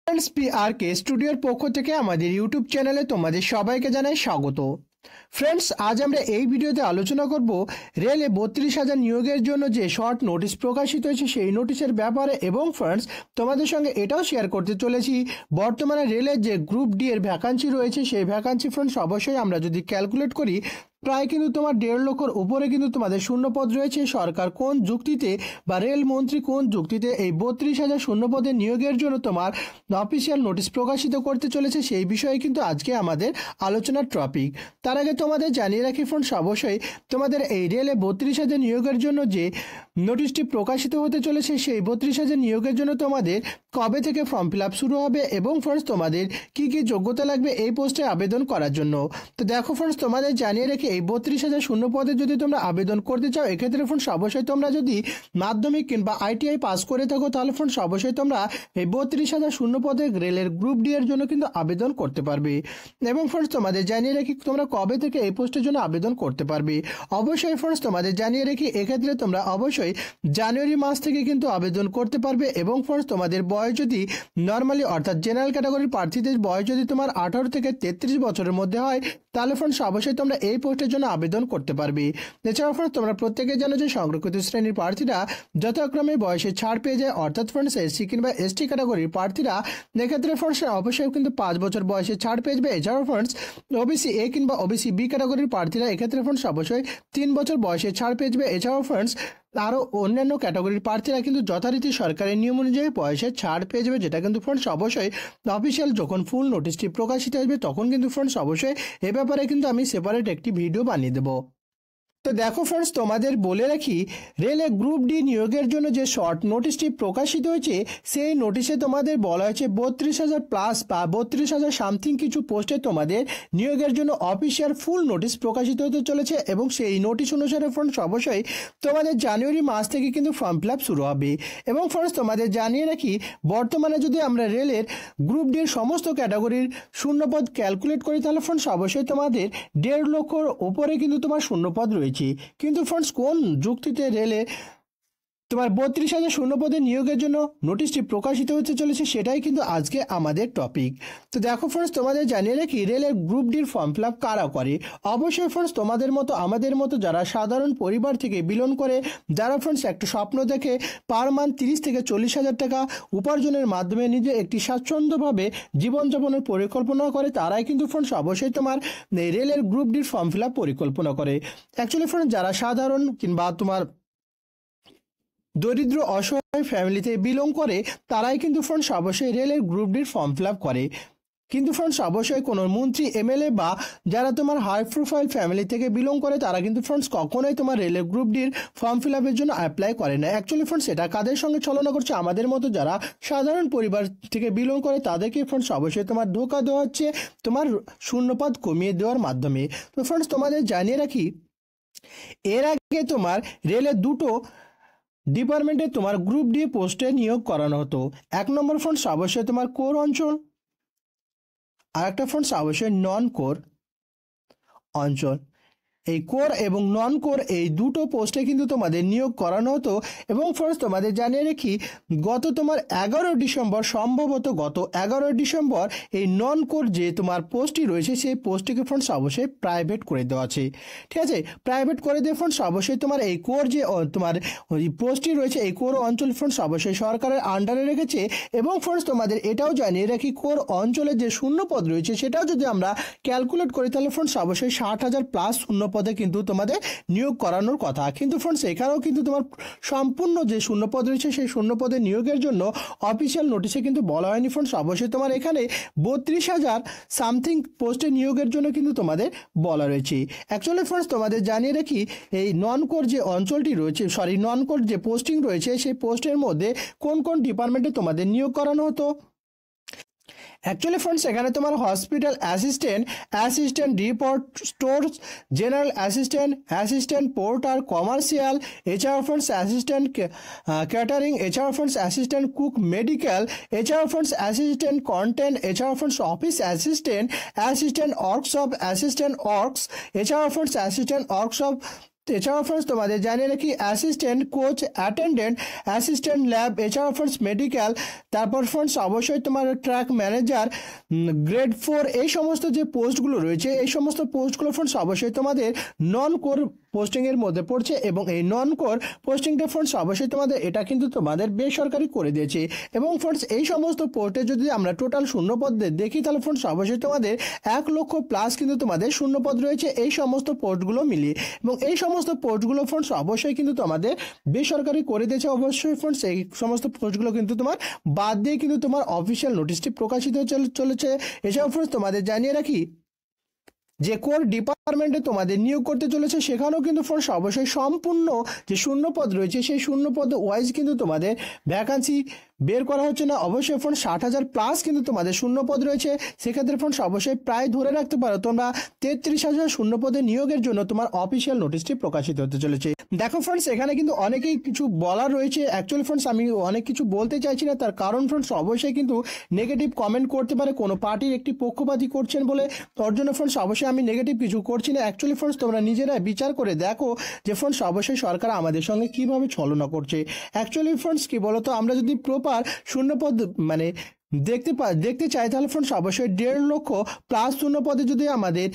Friends, পিআরকে স্টুডিওর পক্ষ থেকে আমাদের ইউটিউব চ্যানেলে তোমাদের সবাইকে জানাই স্বাগত। ফ্রেন্ডস, আজ আমরা এই ভিডিওতে আলোচনা করব রেলে 32,000 নিয়োগের জন্য যে শর্ট নোটিশ প্রকাশিত হয়েছে সেই নোটিশের ব্যাপারে। এবং ফ্রেন্ডস, তোমাদের সঙ্গে এটাও শেয়ার করতে চলেছি বর্তমানে রেলের যে গ্রুপ ডি এর ভ্যাকান্সি রয়েছে সেই ভ্যাকান্সি ফ্রেন্ডস অবশ্যই আমরা যদি ক্যালকুলেট করি প্রায় কিন্তু তোমার 1.5 লক্ষর উপরে কিন্তু তোমাদের শূন্যপদ রয়েছে। সরকার কোন যুক্তিতে বা রেলমন্ত্রী কোন যুক্তিতে এই 32,000 শূন্যপদের নিয়োগের জন্য তোমার অফিসিয়াল নোটিশ প্রকাশিত করতে চলেছে সেই বিষয়ে কিন্তু আজকে আমাদের আলোচনার টপিক। তার আগে তোমাদের জানিয়ে রাখি ফ্রেন্ডস, অবশ্যই তোমাদের এই রেলে 32,000 নিয়োগের জন্য যে নোটিশটি প্রকাশিত হতে চলেছে সেই 32,000 নিয়োগের জন্য তোমাদের কবে থেকে ফর্ম ফিল আপ শুরু হবে এবং ফ্রেন্ডস তোমাদের কি কি যোগ্যতা লাগবে এই পোস্টে আবেদন করার জন্য। তো দেখো ফ্রেন্ডস, তোমাদের জানিয়ে রেখে এই 32,000 শূন্য পদে যদি তোমরা আবেদন করতে চাও এক্ষেত্রে ফ্রেন্ডস অবশ্যই তোমরা যদি মাধ্যমিক কিংবা আইটিআই পাস করে থাকো তাহলে ফ্রেন্ডস অবশ্যই তোমরা এই 32,000 শূন্য পদে রেলের গ্রুপ ডি এর জন্য কিন্তু আবেদন করতে পারবে। এবং ফ্রেন্ডস তোমাদের জানিয়ে রাখি তোমরা কবে থেকে এই পোস্টের জন্য আবেদন করতে পারবে। অবশ্যই ফ্রেন্ডস তোমাদের জানিয়ে রাখি এক্ষেত্রে তোমরা অবশ্যই জানুয়ারি মাস থেকে কিন্তু আবেদন করতে পারবে। এবং ফ্রেন্ডস তোমাদের বয়স যদি নর্মালি অর্থাৎ জেনারেল ক্যাটাগরির প্রার্থীদের বয়স যদি তোমার 18 থেকে 33 বছরের মধ্যে হয় তাহলে ফ্রেন্ডস অবশ্যই তোমরা এই পোস্টের জন্য আবেদন করতে পারবে। এছাড়াও ফ্রেন্ডস তোমরা প্রত্যেকে জানো যে সংরক্ষিত শ্রেণীর প্রার্থীরা যথাক্রমে বয়সে ছাড় পেয়ে যায়, অর্থাৎ ফ্রেন্ডস এসসি কিংবা এসটি ক্যাটাগরির প্রার্থীরা এক্ষেত্রে ফ্রেন্ডস অবশ্যই কিন্তু 5 বছর বয়সে ছাড় পেয়ে যাবে। এছাড়াও ফ্রেন্ডস ওবিসি এ কিংবা ওবিসি বি ক্যাটাগরির প্রার্থীরা এক্ষেত্রে ফ্রেন্ডস অবশ্যই 3 বছর বয়সে ছাড় পেয়ে যাবে। এছাড়াও ফ্রেন্ডস আরও অন্যান্য ক্যাটাগরির প্রার্থীরা কিন্তু যথারীতি সরকারের নিয়ম অনুযায়ী বয়সে ছাড় পেয়ে যাবে, যেটা কিন্তু ফ্রেন্ডস অবশ্যই অফিসিয়াল যখন ফুল নোটিশটি প্রকাশিত হবে তখন কিন্তু ফ্রেন্ডস অবশ্যই এ ব্যাপারে কিন্তু আমি সেপারেট একটি ভিডিও বানিয়ে দেবো। তো দেখো ফ্রেন্ডস, তোমাদের বলে রাখি রেলে গ্রুপ ডি নিয়োগের জন্য যে শর্ট নোটিশটি প্রকাশিত হয়েছে সেই নোটিশে তোমাদের বলা হয়েছে 32,000 প্লাস বা 32,000 সামথিং কিছু পোস্টে তোমাদের নিয়োগের জন্য অফিসিয়াল ফুল নোটিশ প্রকাশিত হতে চলেছে। এবং সেই নোটিশ অনুসারে ফ্রেন্ডস অবশ্যই তোমাদের জানুয়ারি মাস থেকে কিন্তু ফর্ম ফিল আপ শুরু হবে। এবং ফ্রেন্ডস তোমাদের জানিয়ে রাখি বর্তমানে যদি আমরা রেলের গ্রুপ ডি এর সমস্ত ক্যাটাগরির শূন্যপদ ক্যালকুলেট করি তাহলে ফ্রেন্ডস অবশ্যই তোমাদের 1.5 লক্ষর উপরে কিন্তু তোমার শূন্যপদ রয়েছে। কিন্তু ফ্রেন্ডস কোন যুক্তিতে রেলে তোমার 32,000 শূন্যপদে নিয়োগের জন্য নোটিশটি প্রকাশিত হতে চলেছে সেটাই কিন্তু আজকে আমাদের টপিক। তো দেখো ফ্রেন্ডস, তোমাদের জানিয়ে রাখি রেলের গ্রুপ ডির ফর্ম ফিল আপ কারা করে। অবশ্যই ফ্রেন্ডস তোমাদের মতো আমাদের মতো যারা সাধারণ পরিবার থেকে বিলং করে, যারা ফ্রেন্ডস একটা স্বপ্ন দেখে পার মান্থ 30 থেকে 40,000 টাকা উপার্জনের মাধ্যমে নিজে একটি স্বাচ্ছন্দ্যভাবে জীবনযাপনের পরিকল্পনা করে, তারাই কিন্তু ফ্রেন্ডস অবশ্যই তোমার রেলের গ্রুপ ডির ফর্ম ফিল আপ পরিকল্পনা করে। অ্যাকচুয়ালি ফ্রেন্ডস যারা সাধারণ কিংবা তোমার দরিদ্র অসহায় ফ্যামিলিতে বিলং করে তারাই কিন্তু ফ্রেন্ডস অবশ্যই রেলের গ্রুপ ডির ফর্ম ফিল আপ করে। কিন্তু ফ্রেন্ডস অবশ্যই কোনো মন্ত্রী এমএলএ বা যারা তোমার হাই প্রোফাইল ফ্যামিলি থেকে বিলং করে তারা কিন্তু ফ্রেন্ডস কখনোই তোমার রেলের গ্রুপ ডির ফর্ম ফিল আপের জন্য অ্যাপ্লাই করে না। অ্যাকচুয়ালি ফ্রেন্ডস এটা কাদের সঙ্গে ছলনা করছে, আমাদের মতো যারা সাধারণ পরিবার থেকে বিলং করে তাদেরকে ফ্রেন্ডস অবশ্যই তোমার ধোঁকা দেওয়া হচ্ছে তোমার শূন্যপদ কমিয়ে দেওয়ার মাধ্যমে। তো ফ্রেন্ডস তোমাদের জানিয়ে রাখি এর আগে তোমার রেলের দুটো ডিপার্টমেন্টে তোমার গ্রুপ ডি পোস্টে নিয়োগ করানো হতো। 1 নম্বর ফ্রেন্ডস অবশ্যই তোমার কোর অঞ্চল, আর একটা ফ্রেন্ডস অবশ্যই নন কোর অঞ্চল। এই কোর এবং নন কোর এই দুটো পোস্টে কিন্তু তোমাদের নিয়োগ করানো হতো। এবং ফ্রেন্ডস তোমাদের জানিয়ে রাখি গত তোমার 11 ডিসেম্বর সম্ভবত গত 11 ডিসেম্বর এই নন কোর যে তোমার পোস্টটি রয়েছে সেই পোস্টটিকে ফ্রেন্ডস অবশ্যই প্রাইভেট করে দেওয়া আছে। ঠিক আছে, প্রাইভেট করে দিয়ে ফ্রেন্ডস অবশ্যই তোমার এই কোর যে তোমার ওই পোস্টটি রয়েছে এই কোর অঞ্চল ফ্রেন্ডস অবশ্যই সরকারের আন্ডারে রেখেছে। এবং ফ্রেন্ডস তোমাদের এটাও জানিয়ে রাখি কোর অঞ্চলের যে শূন্যপদ রয়েছে সেটাও যদি আমরা ক্যালকুলেট করি তাহলে ফ্রেন্ডস অবশ্যই 60,000 প্লাস শূন্যপদে কিন্তু তোমাদের নিয়োগ করানোর কথা। কিন্তু ফ্রেন্ডস এখানেও কিন্তু তোমার সম্পূর্ণ যে শূন্যপদ রয়েছে সেই শূন্যপদে নিয়োগের জন্য অফিসিয়াল নোটিশে কিন্তু বলা হয়নি ফ্রেন্ডস অবশ্যই তোমার এখানে 32,000 সামথিং পোস্টে নিয়োগের জন্য কিন্তু তোমাদের বলা রয়েছে। অ্যাকচুয়ালি ফ্রেন্ডস তোমাদের জানিয়ে রাখি এই নন কোর যে অঞ্চলটি রয়েছে নন কোর যে পোস্টিং রয়েছে সেই পোস্টের মধ্যে কোন কোন ডিপার্টমেন্টে তোমাদের নিয়োগ করানো হতো। অ্যাকচুয়ালি ফ্রেন্ডস এখানে তোমার hospital assistant deport stores, general assistant porter, commercial, এছাড়াও ফ্রেন্ডস অ্যাসিস্ট্যান্ট ক্যাটারিং, এছাড়াও ফ্রেন্ডস অ্যাসিস্ট্যান্ট কুক মেডিকেল, এছাড়াও ফ্রেন্ডস অ্যাসিস্ট্যান্ট কন্টেন্ট, এছাড়াও friends office assistant workshop assistant works, এছাড়াও ফ্রেন্ডস অ্যাসিস্ট্যান্ট ওয়ার্কশপ তো এছাড়াও ফ্রেন্ডস তোমাদের জানিয়ে রাখি assistant coach, attendant, assistant lab, এছাড়াও ফ্রেন্ডস মেডিকেল, তারপর ফ্রেন্ডস অবশ্যই তোমার ট্র্যাক ম্যানেজার, গ্রেড 4 এই সমস্ত যে পোস্টগুলো রয়েছে এই সমস্ত পোস্টগুলো ফ্রেন্ডস অবশ্যই তোমাদের নন কোর পোস্টিংয়ের মধ্যে পড়ছে এবং এই নন কোর পোস্টিংটা ফ্রেন্ডস অবশ্যই তোমাদের এটা কিন্তু তোমাদের বেসরকারি করে দিয়েছে। এবং ফ্রেন্ডস এই সমস্ত পোস্টে যদি আমরা টোটাল শূন্যপদ দেখি তাহলে ফ্রেন্ডস অবশ্যই তোমাদের 1,00,000 প্লাস কিন্তু তোমাদের শূন্যপদ রয়েছে এই সমস্ত পোস্টগুলো মিলিয়ে। এবং এই সমস্ত পোস্টগুলো ফ্রেন্ডস অবশ্যই কিন্তু তোমাদের বেসরকারি করে দিয়েছে। অবশ্যই ফ্রেন্ডস এই সমস্ত পোস্টগুলো কিন্তু তোমার বাদ দিয়ে কিন্তু তোমার অফিসিয়াল নোটিশটি প্রকাশিত চলেছে। এছাড়াও ফ্রেন্ডস তোমাদের জানিয়ে রাখি যে কোর ডিপার্টমেন্টে তোমাদের নিয়োগ করতে চলেছে সেখানেও কিন্তু ফ্রেন্ডস অবশ্যই সম্পূর্ণ যে শূন্যপদ রয়েছে সেই শূন্যপদ ওয়াইজ কিন্তু তোমাদের ভ্যাকান্সি বের করা হচ্ছে না। অবশ্যই ফ্রেন্ডস 60,000 প্লাস কিন্তু তোমাদের শূন্যপদ রয়েছে। সেক্ষেত্রে ফ্রেন্ডস অবশ্যই প্রায় ধরে রাখতে পারো তোমরা 33,000 শূন্যপদে নিয়োগের জন্য তোমার অফিসিয়াল নোটিশটি প্রকাশিত হতে চলেছে। দেখো ফ্রেন্ডস এখানে কিন্তু অনেকেই কিছু বলার রয়েছে। অ্যাকচুয়ালি ফ্রেন্ডস আমি অনেক কিছু বলতে চাইছি না, তার কারণ ফ্রেন্ডস অবশ্যই কিন্তু নেগেটিভ কমেন্ট করতে পারে কোনো পার্টির একটি পক্ষপাতী করছেন বলে। তার জন্য ফ্রেন্ডস অবশ্যই আমি নেগেটিভ কিছু করছি না। অ্যাকচুয়ালি ফ্রেন্ডস তোমরা নিজেরা বিচার করে দেখো যে ফ্রেন্ডস অবশ্যই সরকার আমাদের সঙ্গে কিভাবে ছলনা করছে। অ্যাকচুয়ালি ফ্রেন্ডস কি বলতো, আমরা যদি প্রপার শূন্যপদ মানে দেখতে চাই তাহলে ফ্রেন্ডস অবশ্যই 1,50,000 প্লাস শূন্যপদে যদি আমাদের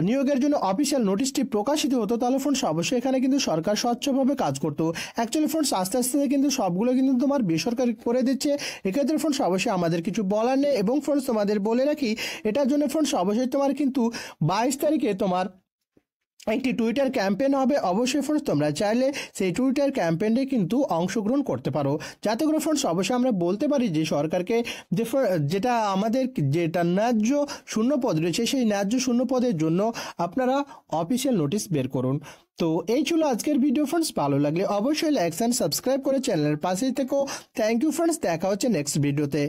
নিয়োগের জন্য অফিসিয়াল নোটিশটি প্রকাশিত হতো তাহলে ফ্রেন্ডস অবশ্যই এখানে কিন্তু সরকার স্বচ্ছভাবে কাজ করতো। অ্যাকচুয়ালি ফ্রেন্ডস আস্তে আস্তে কিন্তু সবগুলো কিন্তু তোমার বেসরকারি করে দিচ্ছে। এক্ষেত্রে ফ্রেন্ডস অবশ্যই আমাদের কিছু বলার নেই। এবং ফ্রেন্ডস তোমাদের বলে রাখি এটার জন্য ফ্রেন্ডস অবশ্যই তোমার কিন্তু 22 তারিখে তোমার একটি টুইটার ক্যাম্পেইন হবে। অবশ্যই ফ্রেন্ডস তোমরা চাইলে সেই টুইটার ক্যাম্পেইনে কিন্তু অংশগ্রহণ করতে পারো, যাতে করে ফ্রেন্ডস অবশ্যই আমরা বলতে পারি যে সরকারকে যেটা আমাদের যেটা ন্যায্য শূন্যপদ রয়েছে সেই ন্যায্য শূন্যপদের জন্য আপনারা অফিসিয়াল নোটিশ বের করুন। তো এই ছিল আজকের ভিডিও ফ্রেন্ডস। ভালো লাগলে অবশ্যই লাইক এন্ড সাবস্ক্রাইব করে চ্যানেলের পাশেই থেকো। থ্যাংক ইউ ফ্রেন্ডস, দেখা হচ্ছে নেক্সট ভিডিওতে।